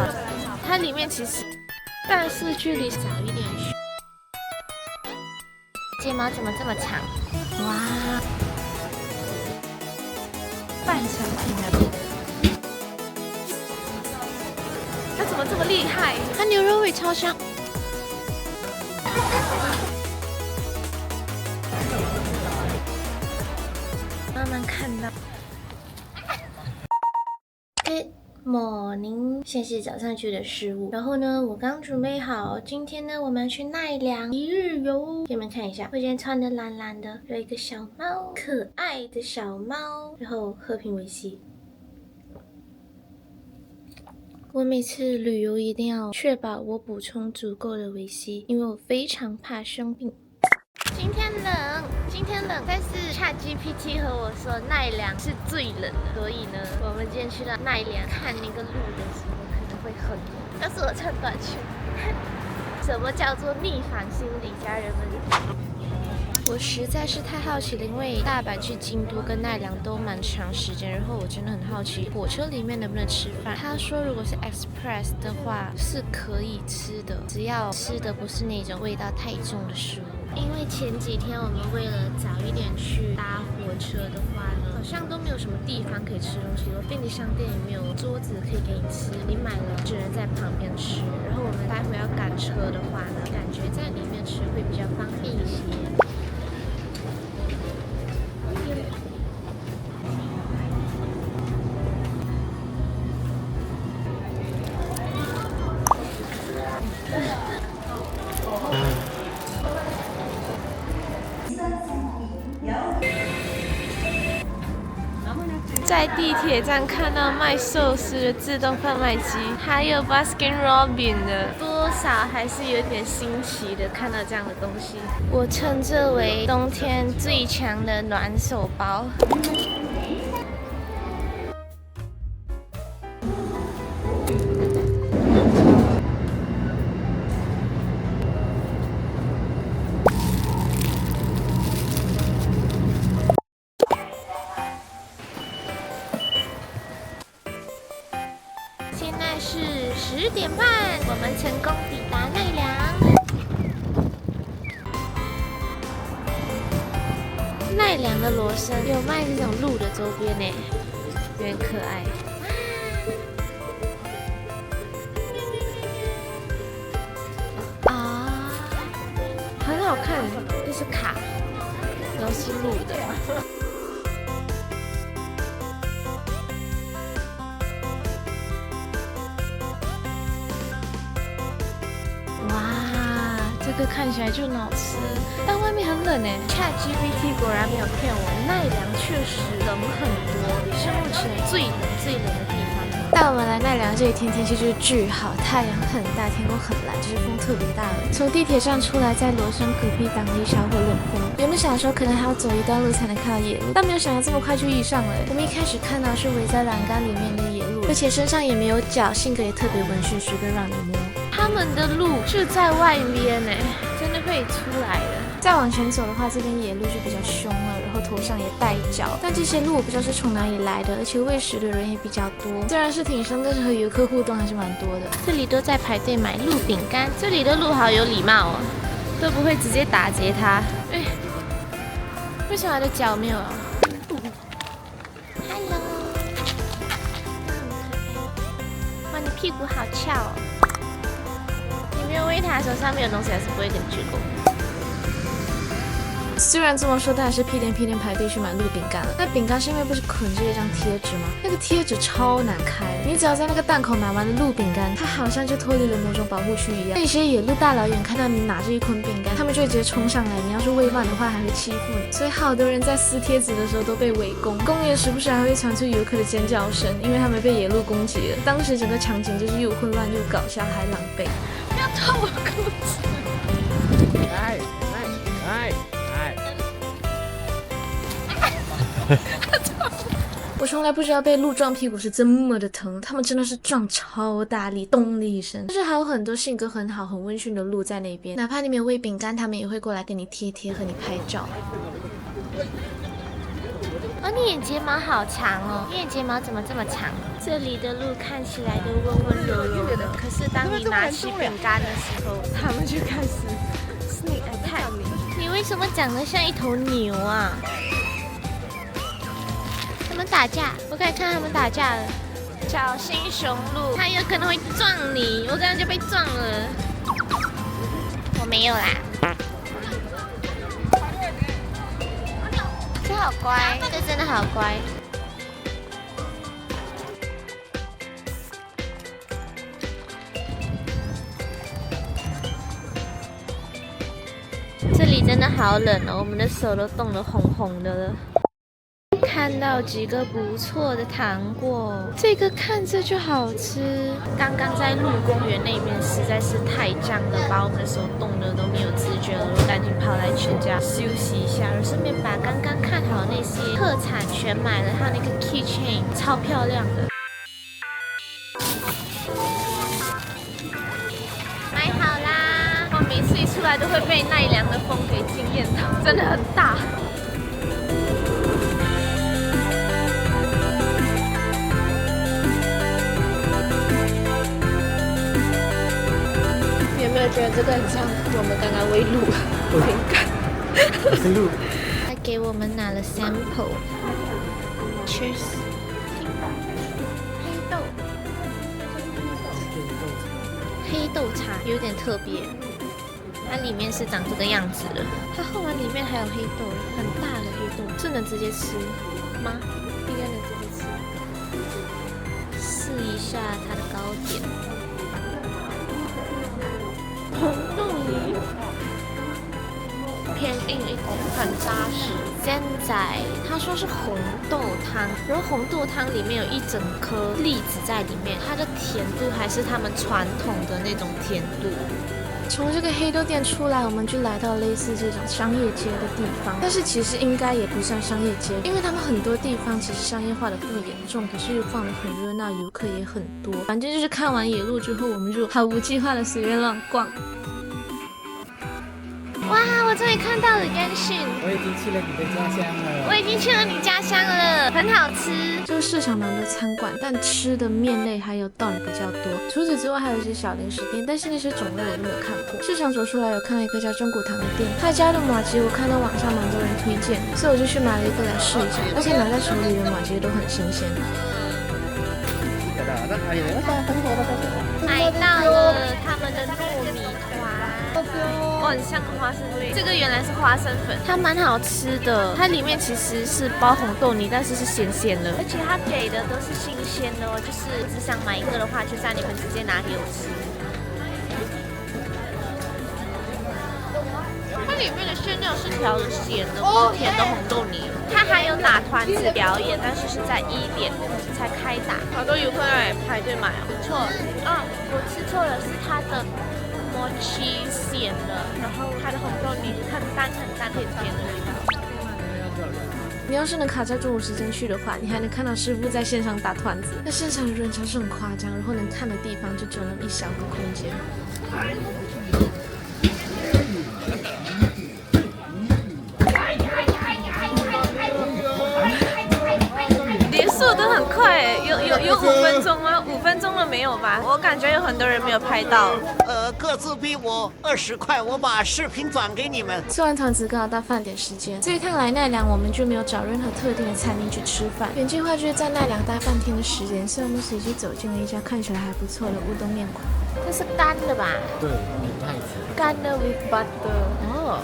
好。它里面其实，但是距离少一点。睫毛怎么这么长？哇，半成品了。它怎么这么厉害？它牛肉味超香。慢慢看到。Good morning， 现在是早上去的15。然后呢，我刚准备好，今天呢我们要去奈良一日游。给你们看一下，我今天穿的蓝蓝的，有一个小猫，可爱的小猫，然后喝瓶维 C。我每次旅游一定要确保我补充足够的维 C，因为我非常怕生病。今天冷，但是 ChatGPT 和我说奈良是最冷的，所以呢，我们今天去到奈良看那个鹿的时候可能会很冷。但是我穿短裙。什么叫做逆反心理，家人们？我实在是太好奇了，因为大阪去京都跟奈良都蛮长时间，然后我真的很好奇火车里面能不能吃饭。他说如果是 Express 的话是可以吃的，只要吃的不是那种味道太重的食物。因为前几天我们为了早一点去搭火车的话呢，好像都没有什么地方可以吃东西，便利商店也没有桌子可以给你吃，你买了只能在旁边吃。然后我们待会要赶车的话呢，感觉在里面吃会比较方便一些。在地铁站看到卖寿司的自动贩卖机，还有 Baskin Robbins 的，多少还是有点新奇的看到这样的东西。我称这为冬天最强的暖手包。现在是10点半，我们成功抵达奈良。奈良的罗森有卖这种鹿的周边呢，有点可爱。啊，很好看，这是卡，然后是鹿的。这个看起来就很好吃，但外面很冷哎。ChatGPT 果然没有骗我，奈良确实冷很多，是目前最冷的地方。带我们来奈良这一天天气就是巨好，太阳很大，天空很蓝，就是风特别大了。从地铁站出来，在罗森隔壁挡了一小会冷风。原本想说可能还要走一段路才能看到野鹿，但没有想到这么快就遇上了。我们一开始看到是围在栏杆里面的野鹿，而且身上也没有角，性格也特别温驯，随便让你摸。他们的鹿是在外边呢，真的会出来的。再往前走的话，这边野鹿就比较凶了，然后头上也带角。但这些鹿我不知道是从哪里来的，而且喂食的人也比较多。虽然是挺凶，但是和游客互动还是蛮多的。这里都在排队买鹿饼干，这里的鹿好有礼貌哦，都不会直接打劫它。哎，为什么它的脚没有啊？Hello， 哇，你屁股好翘哦。没有喂它的时候，上面有东西还是不会跟你鞠躬。虽然这么说，但还是屁颠排队去买鹿饼干了。那饼干上面不是捆着一张贴纸吗？那个贴纸超难开，你只要在那个档口买完了鹿饼干，它好像就脱离了某种保护区一样。那些野鹿大老远看到你拿着一捆饼干，他们就会直接冲上来，你要是喂慢的话，还会欺负你。所以好多人在撕贴纸的时候都被围攻，公园时不时还会传出游客的尖叫声，因为他们被野鹿攻击了。当时整个场景就是又混乱又搞笑，还狼狈。不要脱我裤子！哎！我从来不知道被鹿撞屁股是这么的疼，他们真的是撞超大力，咚的一声。但是还有很多性格很好、很温驯的鹿在那边，哪怕你没有喂饼干，他们也会过来跟你贴和你拍照。你眼睫毛好长哦，你眼睫毛怎么这么长？这里的路看起来都温温柔柔的，可是当你拿起饼干的时候，他们就开始 sneak attack 你。你为什么长得像一头牛啊？他们打架，我刚才看他们打架了。小心雄鹿，它有可能会撞你，我刚刚就被撞了。我没有啦。这好乖，这真的好乖。这里真的好冷哦，我们的手都冻得红红的了。看到几个不错的糖果，这个看着就好吃。刚刚在鹿公园那边实在是太胀了，把我们的手冻得都没有知觉了，我赶紧跑来全家休息一下，顺便把刚刚看好那些特产全买了，还有那个 keychain 超漂亮的。买好啦！我每次一出来都会被奈良的风给惊艳到，真的很大。有没有觉得这个很像我们刚刚喂鹿饼干？鹿。他给我们拿了 sample。Cheers。黑豆茶有点特别，它里面是长这个样子的。它后来里面还有黑豆，很大的黑豆，这能直接吃吗？应该能直接吃。试一下它的糕点。红豆泥偏硬一点，很扎实。现在他说是红豆汤，然后红豆汤里面有一整颗栗子在里面，它的甜度还是他们传统的那种甜度。从这个黑豆店出来，我们就来到类似这种商业街的地方，但是其实应该也不算商业街，因为他们很多地方其实商业化的不严重，可是又逛得很热闹，游客也很多。反正就是看完野鹿之后，我们就毫无计划的随便乱逛。哇！我终于看到了根讯，我已经去了你的家乡了。我已经去了你家乡了，很好吃。这个市场蛮多餐馆，但吃的面类还有豆比较多。除此之外，还有一些小零食店，但是那些种类我都没有看过。市场走出来有看到一个叫中古堂的店，他家的麻糬我看到网上蛮多人推荐，所以我就去买了一个来试一下，而且拿在手里的麻糬都很新鲜。买到了他们的糯米团。哦，很像花生味，这个原来是花生粉，它蛮好吃的。它里面其实是包红豆泥，但是是咸咸的，而且它给的都是新鲜的哦。就是只想买一个的话，就像你们直接拿给我吃。它里面的馅料是调的咸的，不甜的红豆泥。它还有打团子表演，但是是在1点才开打，好多游客来排队买哦。不错，我吃错了，是它的。摸七咸的，然后它的红豆泥很淡甜甜的味道。你要是能卡在中午时间去的话，你还能看到师傅在线上打团子。那现场的人潮是很夸张，然后能看的地方就只有那么一小个空间。连速都很快，有5分钟吗？5分钟了没有吧？我感觉有很多人没有拍到。各自逼我20块，我把视频转给你们。吃完团子刚好到饭点时间，这一趟来奈良我们就没有找任何特定的餐厅去吃饭，原计划就是在奈良待半天的时间，所以我们随机走进了一家看起来还不错的乌冬面馆。这是干的吧？对，明太子。干的 with butter。哦。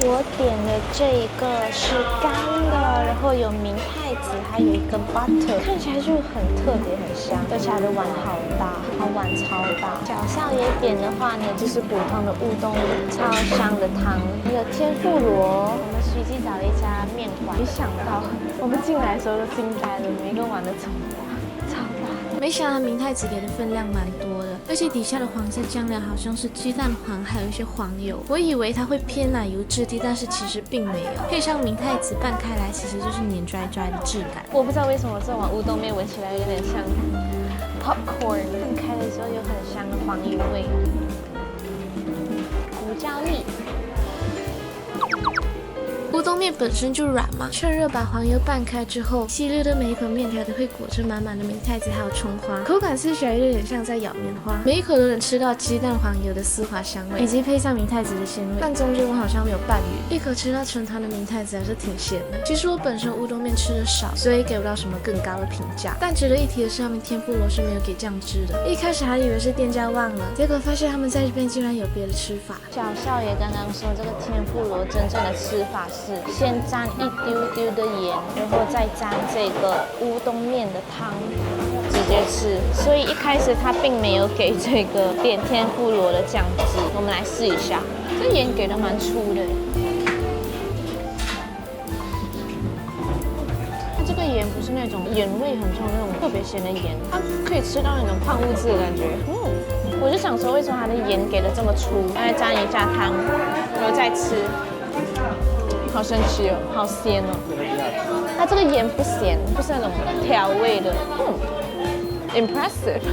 我点的这个是干的，然后有明太子，还有一个 butter， 看起来就很特别，很香。而且它的碗好大，它碗超大。小少爷点的话呢，就是普通的乌冬，超香的汤。还有天妇罗，我们随机找了一家面馆，没想到我们进来的时候都惊呆了，每个碗都超大，超大。没想到明太子给的分量蛮多的。而且底下的黄色酱料好像是鸡蛋黄，还有一些黄油。我以为它会偏奶油质地，但是其实并没有。配上明太子拌开来，其实就是黏拽拽的质感。我不知道为什么这碗乌冬面闻起来有点像 popcorn， 拌开的时候有很香的黄油味。胡椒粒。乌冬面本身就软嘛，趁热把黄油拌开之后，细溜的每一口面条都会裹着满满的明太子还有葱花，口感吃起来有点像在咬棉花，每一口都能吃到鸡蛋黄油的丝滑香味，以及配上明太子的鲜味。但中间我好像没有拌匀，一口吃到成团的明太子还是挺咸的。其实我本身乌冬面吃的少，所以给不到什么更高的评价。但值得一提的是，他们天妇罗是没有给酱汁的。一开始还以为是店家忘了，结果发现他们在这边竟然有别的吃法。小少爷刚刚说，这个天妇罗真正的吃法是先沾一丢丢的盐，然后再沾这个乌冬面的汤，直接吃。所以一开始他并没有给这个点天妇罗的酱汁。我们来试一下，这盐给的蛮粗的。它这个盐不是那种盐味很重那种特别咸的盐，它可以吃到那种矿物质的感觉。我就想说，为什么它的盐给的这么粗？来沾一下汤，然后再吃。好神奇哦，好鲜哦！它这个盐不咸，不是那种调味的，impressive。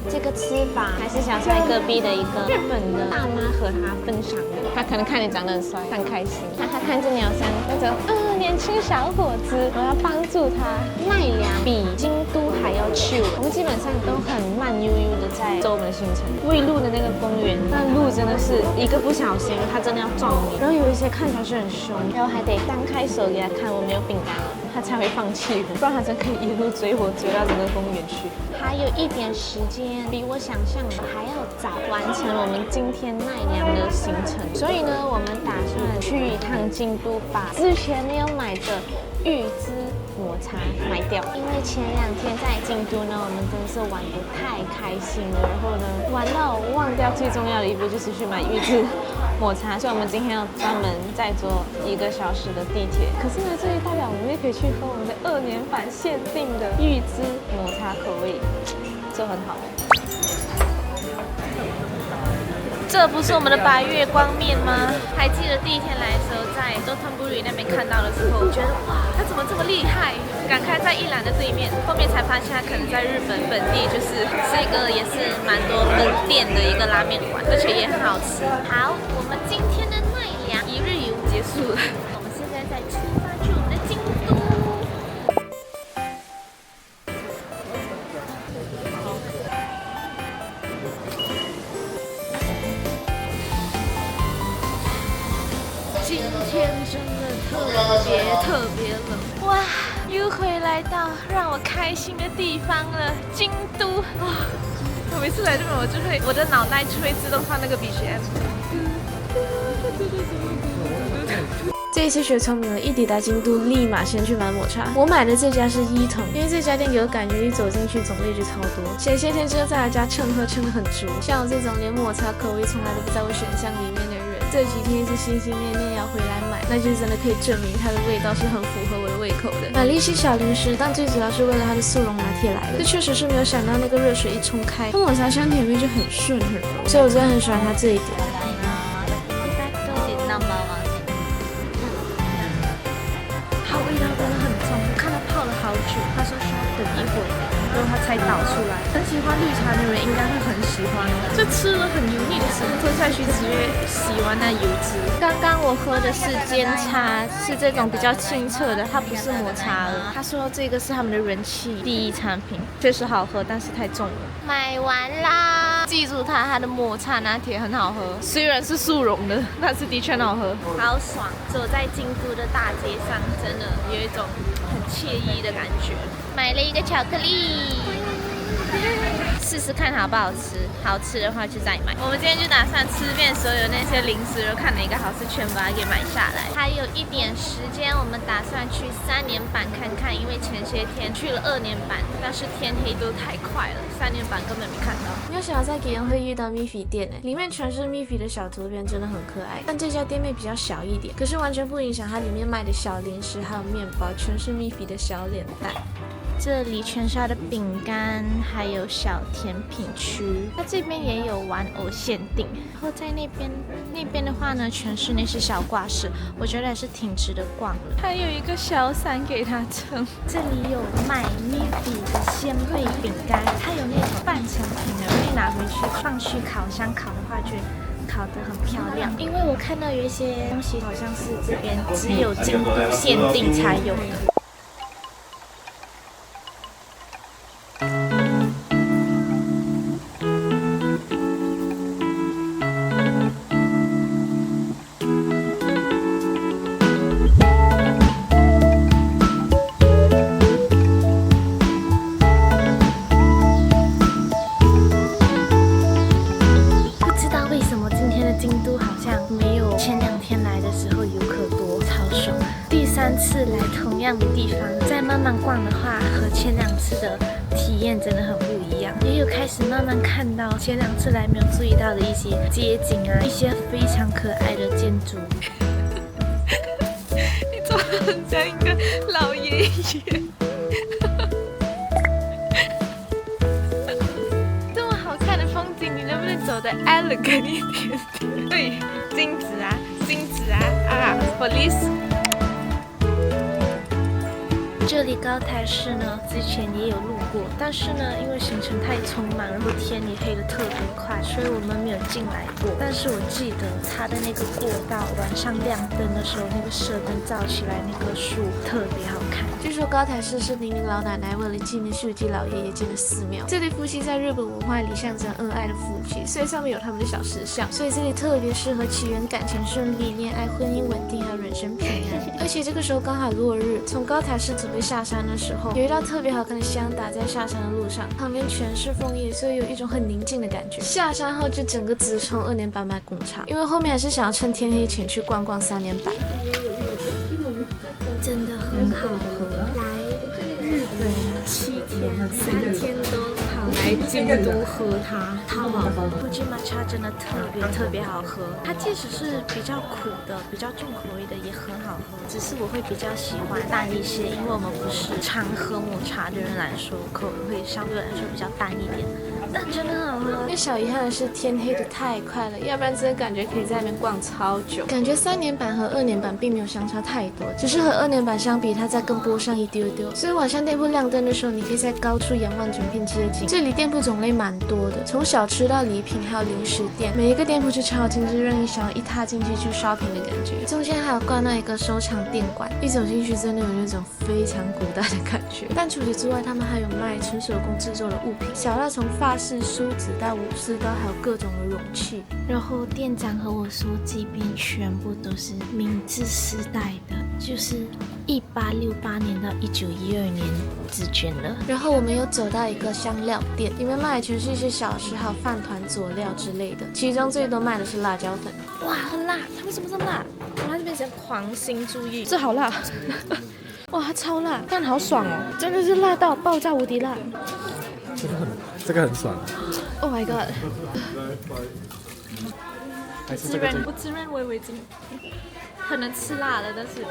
这个吃法还是小帅隔壁的一个日本的大妈和他分享的。他可能看你长得很帅，很开心。他看着你好像那种年轻小伙子，我要帮助他奈良比京都还要去。我们基本上都很慢悠悠的在走我们的行程。未路的那个公园，那路真的是一个不小心，他真的要撞你。然后有一些看起来是很凶，然后还得张开手给他看我没有饼干了，他才会放弃我，不然他真可以一路追我追到整个公园去。还有一点时间，比我想象的还要早完成我们今天奈良的行程，所以呢，我们打算去一趟京都，把之前没有买的玉芝抹茶买掉。因为前2天在京都呢，我们真的是玩得太开心了，然后呢，玩到忘掉最重要的一步就是去买玉芝抹茶，所以我们今天要专门再坐1个小时的地铁。可是呢，这也代表我们也可以去喝我们的2年版限定的玉芝抹茶口味，这很好。这不是我们的白月光面吗？还记得第一天来的时候，在多藤布里那边看到的时候，觉得哇，它怎么这么厉害？赶开在一兰的对面，后面才发现它可能在日本本地是一个也是蛮多分店的一个拉面馆，而且也很好吃。好，我们今天的奈良一日游结束了，我们现在在出发去我们的京都。今天真的特别冷哇！又回来到让我开心的地方了，京都哇！我每次来日本，我的脑袋就会自动放那个 BGM。这一次学聪明了，一抵达京都，立马先去买抹茶。我买的这家是伊藤，因为这家店给我感觉一走进去种类就超多。前些天之后再来家蹭喝蹭得很足，像我这种连抹茶口味从来都不在我选项里面的人，这几天一直心心念念要回来买，那就真的可以证明它的味道是很符合我的胃口的。买了一些小零食，但最主要是为了它的速溶拿铁来的。这确实是没有想到那个热水一冲开，抹茶香甜味就很顺很柔，所以我真的很喜欢它这一点。它味道真的很重，我看它泡了好久，他说需要等一会儿，然后它才倒出来。很喜欢绿茶的人应该会很喜欢哦。这吃了很油腻的时候，吞下去直接洗完那油脂。刚刚我喝的是煎茶，是这种比较清澈的，它不是抹茶了。他说这个是他们的人气第1产品，确实好喝，但是太重了。买完啦，记住它的抹茶拿铁很好喝，虽然是速溶的，但是的确很好喝，好爽。走在京都的大街上，真的有一种很惬意的感觉。买了一个巧克力，试试看好不好吃，好吃的话就再买。我们今天就打算吃遍所有那些零食，然后看哪个好吃，全把它给买下来。还有一点时间，我们打算去3年版看看，因为前些天去了2年版，但是天黑都太快了，3年版根本没看到。没有想到在吉安会遇到 Miffy 店里面全是 Miffy 的小图片，真的很可爱。但这家店面比较小一点，可是完全不影响它里面卖的小零食还有面包，全是 Miffy 的小脸蛋。这里全是它的饼干，还有小甜品区。它这边也有玩偶限定，然后在那边的话呢，全是那些小挂饰，我觉得还是挺值得逛的。还有一个小伞给它撑。这里有卖 Miffy 的鲜贝饼干，它有那种半成品的，可以拿回去放去烤箱烤的话，就烤得很漂亮。因为我看到有一些东西好像是这边只有京都限定才有的。次来同样的地方，再慢慢逛的话，和前2次的体验真的很不一样。也有开始慢慢看到前2次来没有注意到的一些街景啊，一些非常可爱的建筑。你怎么很像一个老爷爷？这么好看的风景，你能不能走得 elegant 一点点？对，金子啊，金子啊啊 ，police。这里高台市呢，之前也有路过，但是呢，因为行程太匆忙，然后天也黑得特别快，所以我们没有进来过。但是我记得它的那个过道晚上亮灯的时候，那个射灯照起来，那棵树特别好看。据说高台市是零零老奶奶为了纪念秀吉老爷爷建的寺庙。这对夫妻在日本文化里象征恩爱的夫妻，所以上面有他们的小石像，所以这里特别适合祈愿感情顺利、恋爱、婚姻稳定还有人生平安。而且这个时候刚好落日，从高台市准备下山的时候，有一道特别好看的香打在下山的路上，旁边全是枫叶，所以有一种很宁静的感觉。下山后就整个直冲2年坂买贡茶，因为后面还是想要趁天黑前去逛逛3年坂。真的很好喝，来日本7天3天都跑来京都喝它，超好喝。福吉玛茶真的特别好喝，它即使是比较苦的、比较重口味的也很好喝，只是我会比较喜欢淡一些，因为我们不是常喝抹茶的人来说，口味会相对来说比较淡一点。但真的很好喝。因为小遗憾的是天黑得太快了，要不然真的感觉可以在那边逛超久。感觉3年坂和2年坂并没有相差太多，只是和2年坂相比，它再更多上一丢丢。所以晚上店铺亮灯的时候，你可以在高处仰望整片街景。这里店铺种类蛮多的，从小吃到礼品，还有零食店，每一个店铺就超精致，让你想要一踏进去去 shopping 的感觉。中间还有挂那一个收藏店馆，一走进去真的有那种非常古代的感觉。但除此之外，他们还有卖纯手工制作的物品，小到从发饰、梳子到武士刀，还有各种的容器。然后店长和我说，这边全部都是明治时代的，就是1868年到1912年之间的。然后我们有走到一个香料店，里面卖的全是一些小吃，还有饭团、佐料之类的。其中最多卖的是辣椒粉。哇，很辣！它为什么这么辣？它这边是狂心注意，这好辣！哇，它超辣，但好爽哦，真的是辣到爆炸无敌辣。这个很爽。Oh my god！ 还是这个我自认为我已经很能吃辣了，但是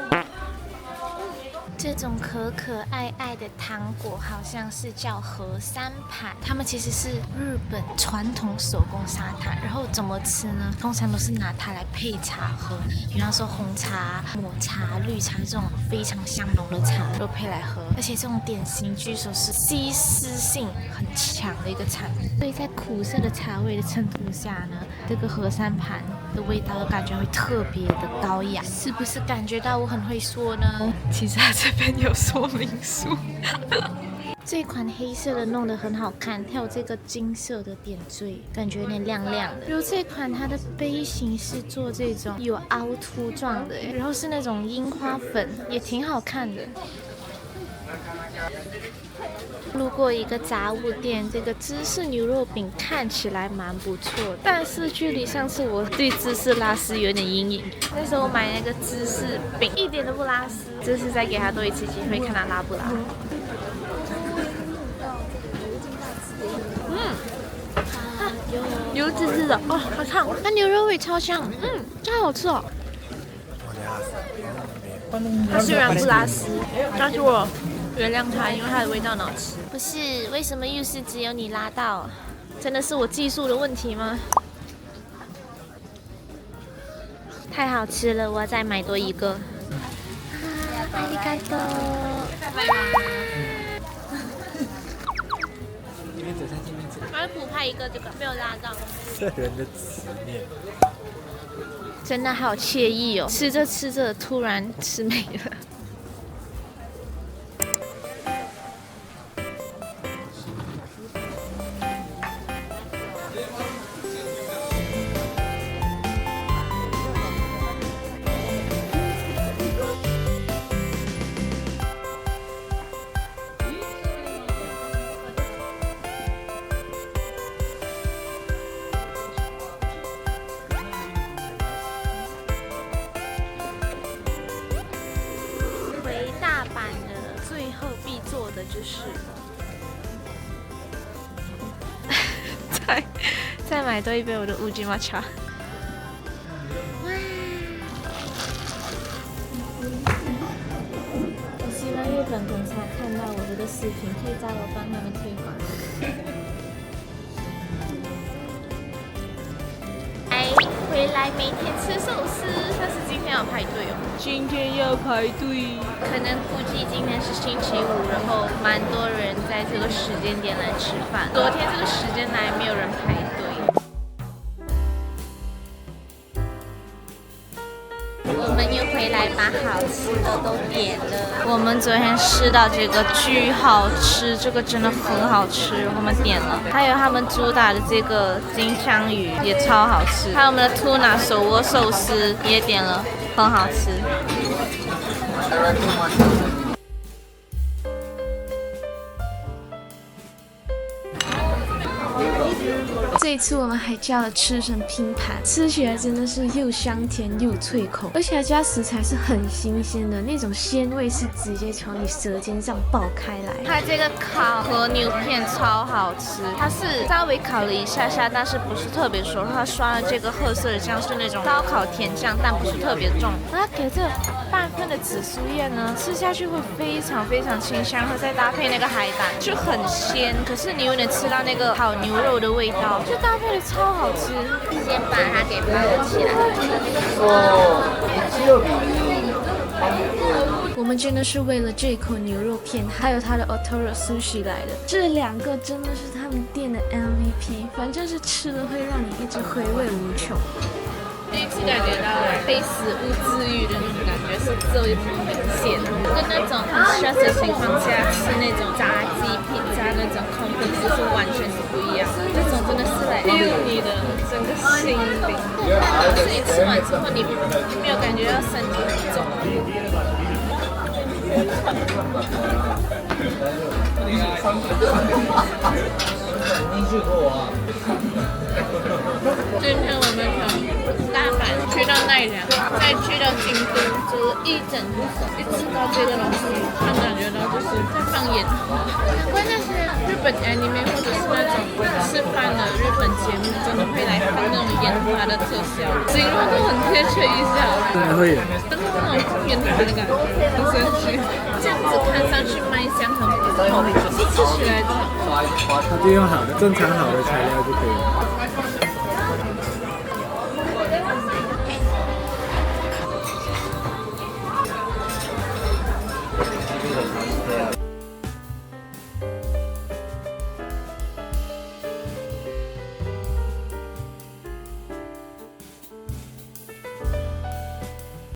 这种可可爱爱的糖果好像是叫和三盘，它们其实是日本传统手工砂糖，然后怎么吃呢？通常都是拿它来配茶喝，比方说红茶、抹茶、绿茶这种非常香浓的茶都配来喝，而且这种点心据说是吸湿性很强的一个产品，所以在苦涩的茶味的衬托下呢，这个和三盘的味道感觉会特别的高雅，是不是感觉到我很会说呢？其实它这边有说明书。这款黑色的弄得很好看，还有这个金色的点缀，感觉有点亮亮的。然后这款它的杯型是做这种有凹凸状的，然后是那种樱花粉，也挺好看的。路过一个杂物店，这个芝士牛肉饼看起来蛮不错的，但是距离上次我对芝士拉丝有点阴影。那时候我买那个芝士饼一点都不拉丝，这次再给他多一次机会，看他拉不拉。油滋滋的哦，好烫！它牛肉味超香，真好吃哦。它虽然不拉丝，但是我原谅它，因为它的味道很好吃。不是，为什么又是只有你拉到？真的是我技术的问题吗？太好吃了，我要再买多一个。ありがとう。来补拍还有一个这个没有拉到，这人的执念。真的好惬意哦！吃着吃着，突然吃没了。回大阪的最后必做的就是再买多一杯我的乌鸡抹茶。哇！我希望日本警察看到我这个视频，可以找我帮他们推广。回来每天吃寿司，但是今天要排队哦。今天要排队，可能估计今天是星期五，然后蛮多人在这个时间点来吃饭。昨天这个时间来没有人排队。我们又回来把好吃的都点了。我们昨天吃到这个巨好吃，这个真的很好吃，我们点了。还有他们主打的这个金枪鱼也超好吃，还有我们的兔拿手握寿司也点了，很好吃。这一次我们还叫了吃神拼盘，吃起来真的是又香甜又脆口，而且家食材是很新鲜的，那种鲜味是直接从你舌尖上爆开来。它这个烤和牛片超好吃，它是稍微烤了一下下，但是不是特别熟，它刷的这个褐色的酱是那种烧烤甜酱，但不是特别重。它给这半份的紫苏叶呢，吃下去会非常非常清香，然后再搭配那个海胆，就很鲜，可是你又能吃到那个烤牛肉的味道。就搭配的超好吃，先把它给包起来。我们真的是为了这口牛肉片，还有它的 Otoro Sushi 来的。这两个真的是他们店的 MVP， 反正是吃了会让你一直回味无穷。第一次感觉到非食物自愈的那种感觉是最明显的，跟那种很 stress 的情况下吃那种炸鸡、披萨那种 comfort 是完全是不一样的。这种真的是来撩你的整个心灵，可是你吃完之后你没有感觉到身体很重。今天我们从大阪去到奈良，再去到京都，就是一整路一吃到这个东西，他感觉到就是在放烟花。难怪那些日本 anime 或者是那种吃饭的日本节目，真的会来放那种烟花的特效，形容都很贴切一下。真的会耶，真的那种烟花的感觉，很神奇。这样子看上去卖相很普通，可是吃起来就它就用好的正常好的材料就可以了。